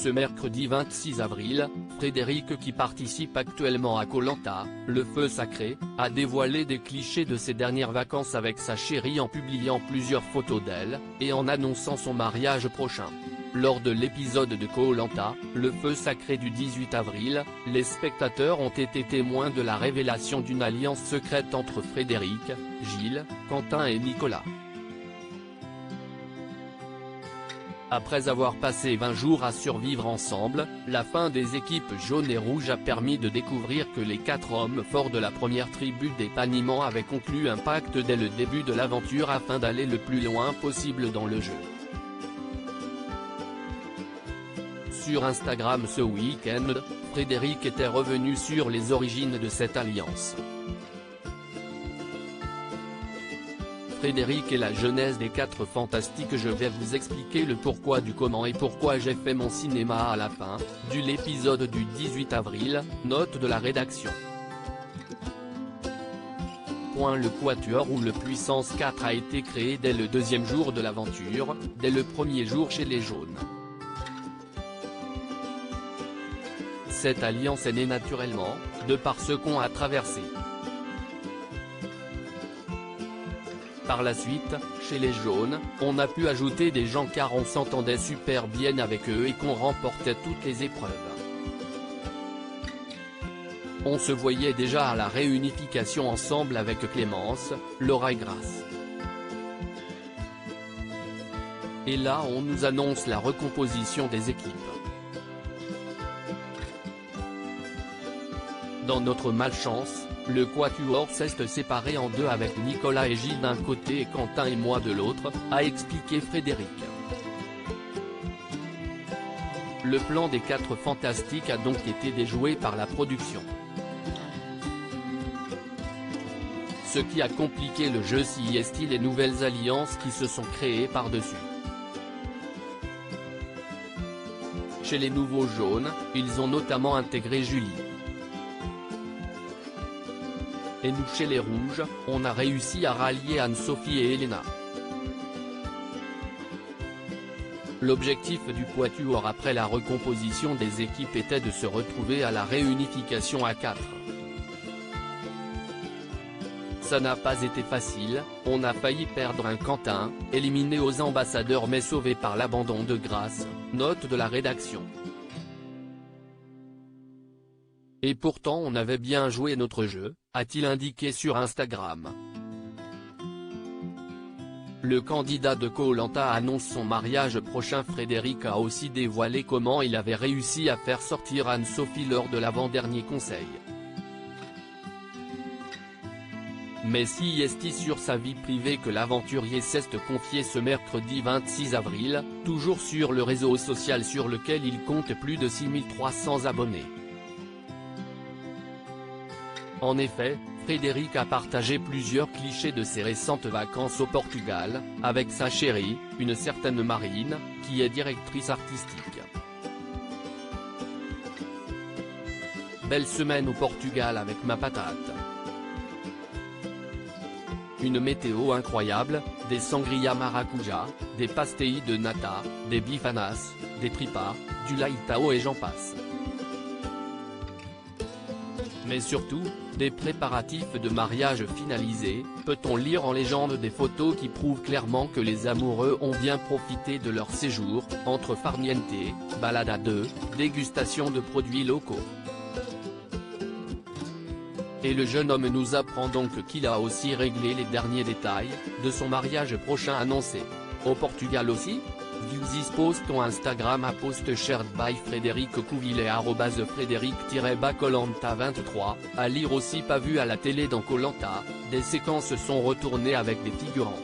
Ce mercredi 26 avril, Frédéric, qui participe actuellement à Koh Lanta, le feu sacré, a dévoilé des clichés de ses dernières vacances avec sa chérie en publiant plusieurs photos d'elle, et en annonçant son mariage prochain. Lors de l'épisode de Koh Lanta, le feu sacré du 18 avril, les spectateurs ont été témoins de la révélation d'une alliance secrète entre Frédéric, Gilles, Quentin et Nicolas. Après avoir passé 20 jours à survivre ensemble, la fin des équipes jaunes et rouges a permis de découvrir que les 4 hommes forts de la première tribu des Panimans avaient conclu un pacte dès le début de l'aventure afin d'aller le plus loin possible dans le jeu. Sur Instagram ce week-end, Frédéric était revenu sur les origines de cette alliance. Frédéric et la genèse des 4 fantastiques. Je vais vous expliquer le pourquoi du comment et pourquoi j'ai fait mon cinéma à la fin, de l'épisode du 18 avril, note de la rédaction. Le Quatuor ou le Puissance 4 a été créé dès le 2e jour de l'aventure, dès le 1er jour chez les jaunes. Cette alliance est née naturellement, de par ce qu'on a traversé. Par la suite, chez les jaunes, on a pu ajouter des gens car on s'entendait super bien avec eux et qu'on remportait toutes les épreuves. On se voyait déjà à la réunification ensemble avec Clémence, Laura et Grace. Et là on nous annonce la recomposition des équipes. Dans notre malchance, le Quatuor s'est séparé en deux avec Nicolas et Gilles d'un côté et Quentin et moi de l'autre, a expliqué Frédéric. Le plan des 4 fantastiques a donc été déjoué par la production. Ce qui a compliqué le jeu si est les nouvelles alliances qui se sont créées par-dessus. Chez les nouveaux jaunes, ils ont notamment intégré Julie. Et nous chez les rouges, on a réussi à rallier Anne-Sophie et Elena. L'objectif du Quatuor après la recomposition des équipes était de se retrouver à la réunification à 4. Ça n'a pas été facile, on a failli perdre un Quentin, éliminé aux ambassadeurs mais sauvé par l'abandon de Grace, note de la rédaction. Et pourtant on avait bien joué notre jeu, a-t-il indiqué sur Instagram. Le candidat de Koh Lanta annonce son mariage prochain. Frédéric a aussi dévoilé comment il avait réussi à faire sortir Anne-Sophie lors de l'avant-dernier conseil. Mais si est sur sa vie privée que l'aventurier s'est confié ce mercredi 26 avril, toujours sur le réseau social sur lequel il compte plus de 6300 abonnés. En effet, Frédéric a partagé plusieurs clichés de ses récentes vacances au Portugal, avec sa chérie, une certaine Marine, qui est directrice artistique. Belle semaine au Portugal avec ma patate. Une météo incroyable, des sangria maracuja, des pastéis de nata, des bifanas, des tripas, du laitao et j'en passe. Mais surtout, des préparatifs de mariage finalisés, peut-on lire en légende des photos qui prouvent clairement que les amoureux ont bien profité de leur séjour, entre farniente, balade à 2, dégustation de produits locaux. Et le jeune homme nous apprend donc qu'il a aussi réglé les derniers détails, de son mariage prochain annoncé. Au Portugal aussi? View this post on Instagram à post shared by Frédéric Couvillet @Frédéric-Koh-Lanta 23, à lire aussi. Pas vu à la télé dans Koh Lanta, des séquences sont retournées avec des figurants.